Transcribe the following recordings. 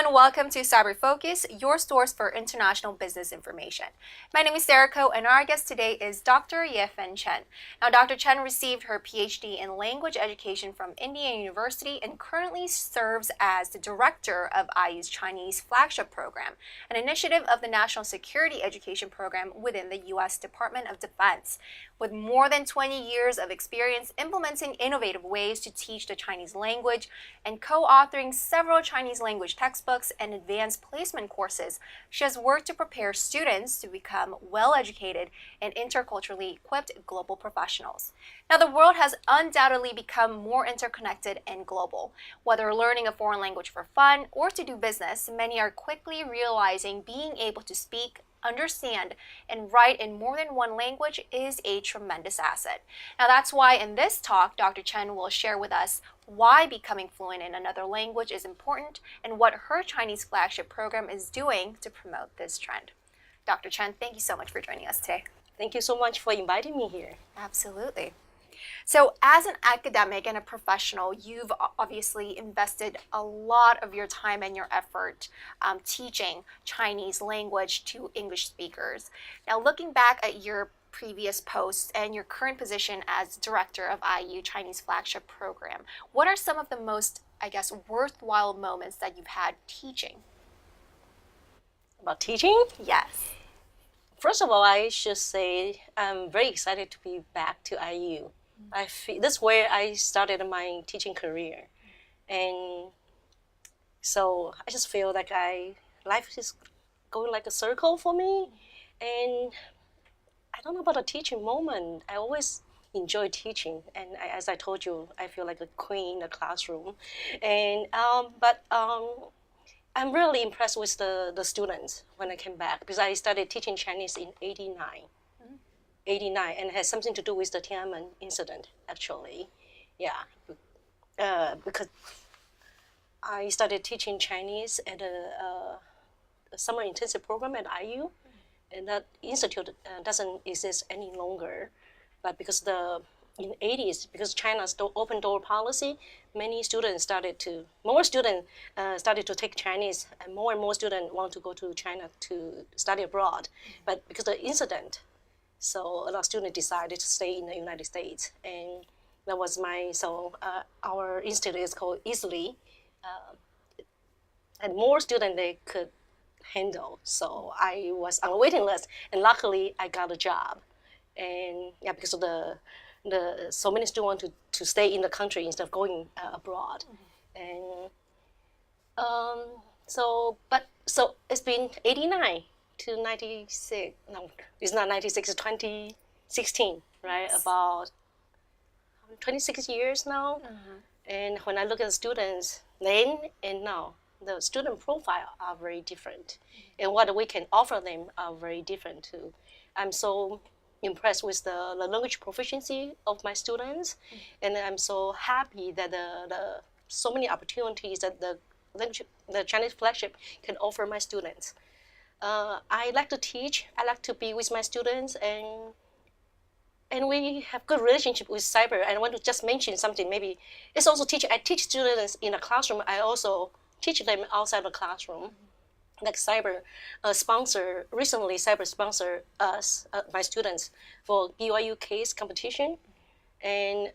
everyone, welcome to Cyber Focus, your source for international business information. My name is Sarah Ko, and our guest today is Dr. Yea-Fen Chen. Now, Dr. Chen received her PhD in language education from Indiana University and currently serves as the director of IU's Chinese Flagship Program, an initiative of the National Security Education Program within the U.S. Department of Defense. With more than 20 years of experience implementing innovative ways to teach the Chinese language and co-authoring several Chinese language textbooks and advanced placement courses, she has worked to prepare students to become well-educated and interculturally equipped global professionals. Now, the world has undoubtedly become more interconnected and global. Whether learning a foreign language for fun or to do business, many are quickly realizing being able to speak, understand, and write in more than one language is a tremendous asset. Now, that's why in this talk, Dr. Chen will share with us why becoming fluent in another language is important and what her Chinese flagship program is doing to promote this trend. Dr. Chen, thank you so much for joining us today. Thank you so much for inviting me here. Absolutely. So as an academic and a professional, you've obviously invested a lot of your time and your effort teaching Chinese language to English speakers. Now, looking back at your previous posts and your current position as director of IU Chinese Flagship Program, what are some of the most, worthwhile moments that you've had teaching? About teaching? Yes. First of all, I should say I'm very excited to be back to IU. That's where I started my teaching career. And so I just feel like life is going like a circle for me. And I don't know about a teaching moment. I always enjoy teaching. And as I told you, I feel like a queen in the classroom. And I'm really impressed with the students when I came back because I started teaching Chinese in 89, and it has something to do with the Tiananmen incident, actually. Yeah, because I started teaching Chinese at a summer intensive program at IU, and that institute doesn't exist any longer. But because in the 80s, because China's open door policy, more students started to take Chinese, and more students want to go to China to study abroad. But because of the incident, so a lot of students decided to stay in the United States, and that was our institute is called Easily, and more students they could handle. So I was on a waiting list, and luckily I got a job, and yeah, because of so many students want to stay in the country instead of going abroad, and so it's been 89 to 96. No, it's not 96. It's 2016, right? Yes. About 26 years now. And when I look at the students then and now, the student profile are very different, and what we can offer them are very different too. I'm so impressed with the language proficiency of my students, and I'm so happy that the so many opportunities that the Chinese flagship can offer my students. I like to teach. I like to be with my students, and we have good relationship with CIBER. And I want to just mention something. Maybe it's also teaching. I teach students in the classroom. I also teach them outside the classroom. Like CIBER recently CIBER sponsored us, my students, for BYU case competition, and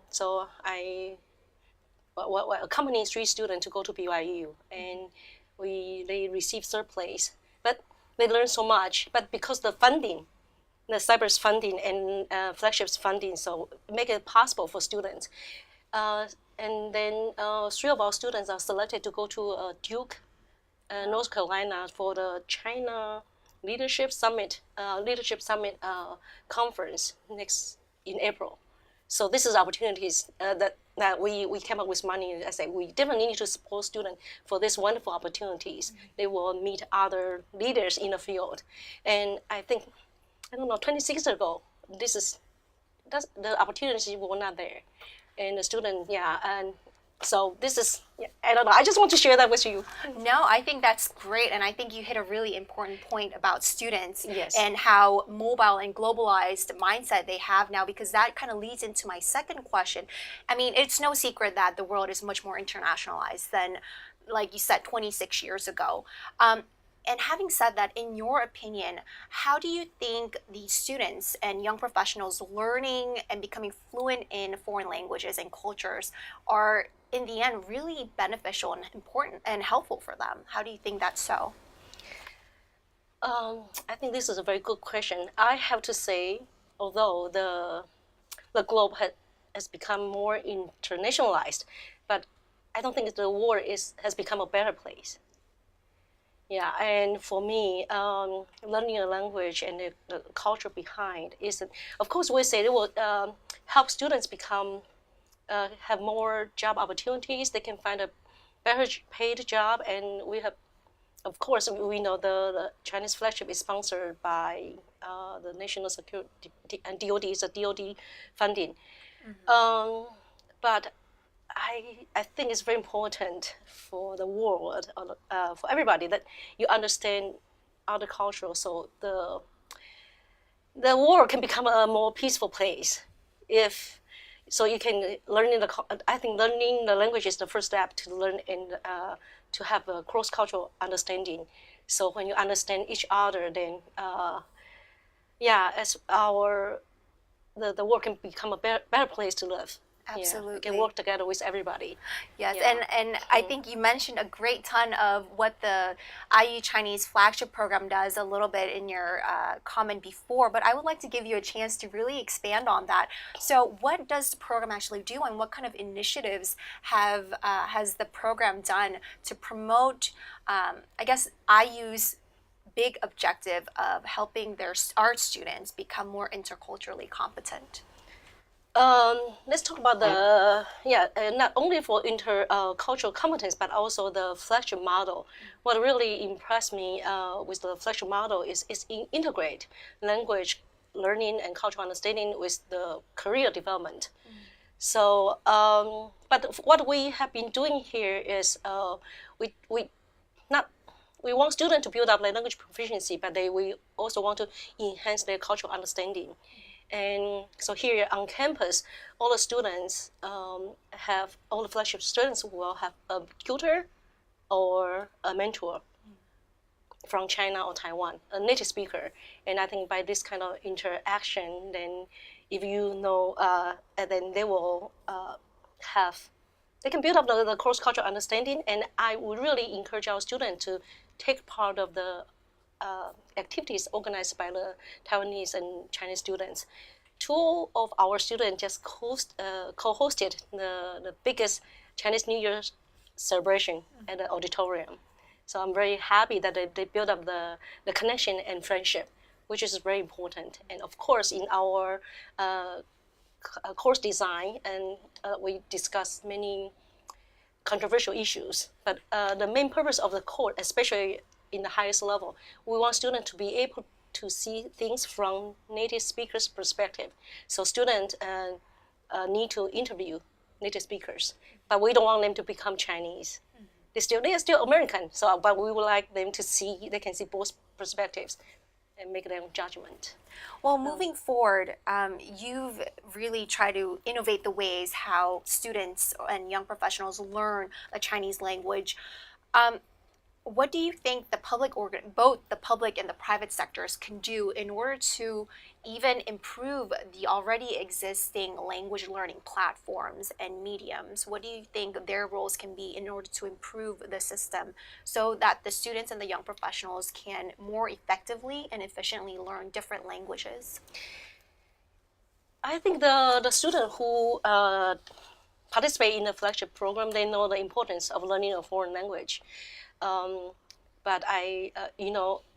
so I accompanied 3 students to go to BYU, and they received 3rd place. But they learned so much. But because the funding, the CIBER's funding and Flagship's funding, so make it possible for students. And then 3 of our students are selected to go to Duke, North Carolina, for the China Leadership Summit conference in April. So this is opportunities that we came up with money. I say we definitely need to support students for these wonderful opportunities. They will meet other leaders in the field, and I think 26 years ago, the opportunities were not there, and the student, and so this is, I don't know, I just want to share that with you. No, I think that's great, and I think you hit a really important point about students. Yes. And how mobile and globalized mindset they have now, because that kind of leads into my second question. I mean, it's no secret that the world is much more internationalized than like you said, 26 years ago. And having said that, in your opinion, how do you think the students and young professionals learning and becoming fluent in foreign languages and cultures are, in the end, really beneficial and important and helpful for them? How do you think that's so? I think this is a very good question. I have to say, although the globe has become more internationalized, but I don't think the world has become a better place. Yeah, and for me, learning a language and the culture behind is, of course, we say it will help students become have more job opportunities. They can find a better paid job, and we have, of course, we know the Chinese flagship is sponsored by the National Security and DoD is a DoD funding. But I think it's very important for the world, for everybody, that you understand other culture, so the world can become a more peaceful place. If so, you can I think learning the language is the first step to learn and to have a cross-cultural understanding. So when you understand each other, then yeah, as the world can become a better place to live. Absolutely. Yeah, we can work together with everybody. Yes, Yeah. and I think you mentioned a great ton of what the IU Chinese Flagship Program does a little bit in your comment before, but I would like to give you a chance to really expand on that. So what does the program actually do, and what kind of initiatives has the program done to promote, I guess, IU's big objective of helping our students become more interculturally competent? Let's talk about not only for intercultural competence, but also the flagship model. What really impressed me with the flagship model is integrate language learning and cultural understanding with the career development. So, but what we have been doing here is we not we want students to build up their language proficiency, but we also want to enhance their cultural understanding. And so here on campus, all the students all the flagship students will have a tutor or a mentor from China or Taiwan, a native speaker. And I think by this kind of interaction, then if you know, then they will they can build up the cross-cultural understanding. And I would really encourage our students to take part of the activities organized by the Taiwanese and Chinese students. Two of our students just co-hosted the biggest Chinese New Year celebration at the auditorium. So I'm very happy that they built up the connection and friendship, which is very important. And of course, in our course design, and we discussed many controversial issues. But the main purpose of the course, especially in the highest level, we want students to be able to see things from native speakers' perspective. So students need to interview native speakers, but we don't want them to become Chinese. They are still American. So, but we would like them to they can see both perspectives and make their own judgment. Well, moving forward, you've really tried to innovate the ways how students and young professionals learn the Chinese language. What do you think both the public and the private sectors can do in order to even improve the already existing language learning platforms and mediums? What do you think their roles can be in order to improve the system so that the students and the young professionals can more effectively and efficiently learn different languages? I think the student who participate in the flagship program, they know the importance of learning a foreign language. But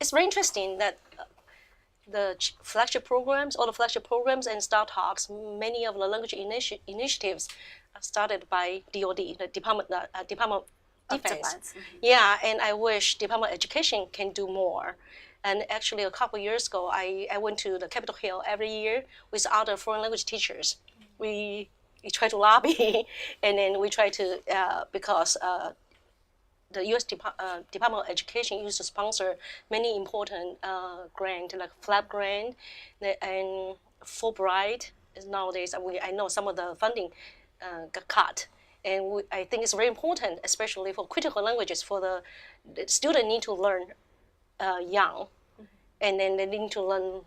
it's very interesting that the flagship programs, all the flagship programs and startups, many of the language initiatives are started by DoD, the Department of Defense. Yeah, and I wish Department of Education can do more. And actually, a couple of years ago, I went to the Capitol Hill every year with other foreign language teachers. We try to lobby, and then we try to because the U.S. Department of Education used to sponsor many important grants, like FLAP grant and Fulbright. Nowadays, I know some of the funding got cut. And I think it's very important, especially for critical languages, for the student need to learn young. And then they need to learn,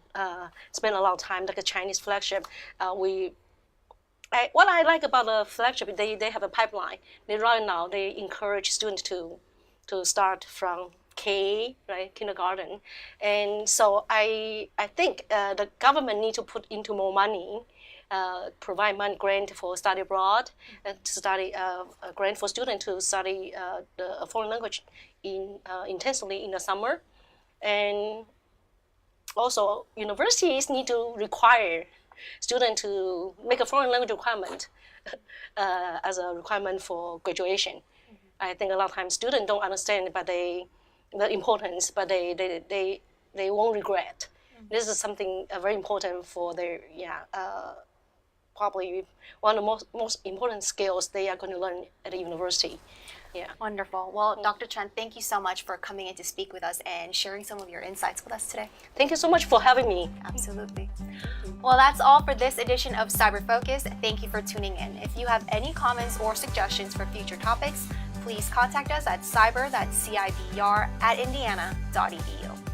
spend a lot of time, like a Chinese flagship. What I like about the flagship, they have a pipeline. Right now, they encourage students to start from K, right, kindergarten. And so I think the government need to put into more money, provide money grant for study abroad, to study a grant for students to study the foreign language intensely in the summer. And also, universities need to require students to make a foreign language requirement as a requirement for graduation. I think a lot of times students don't understand, but the importance, but they won't regret. This is something very important for their probably one of the most important skills they are going to learn at the university. Yeah. Wonderful. Well, Dr. Chen, thank you so much for coming in to speak with us and sharing some of your insights with us today. Thank you so much for having me. Absolutely. Well, that's all for this edition of Cyber Focus. Thank you for tuning in. If you have any comments or suggestions for future topics, please contact us at cyber.indiana.edu.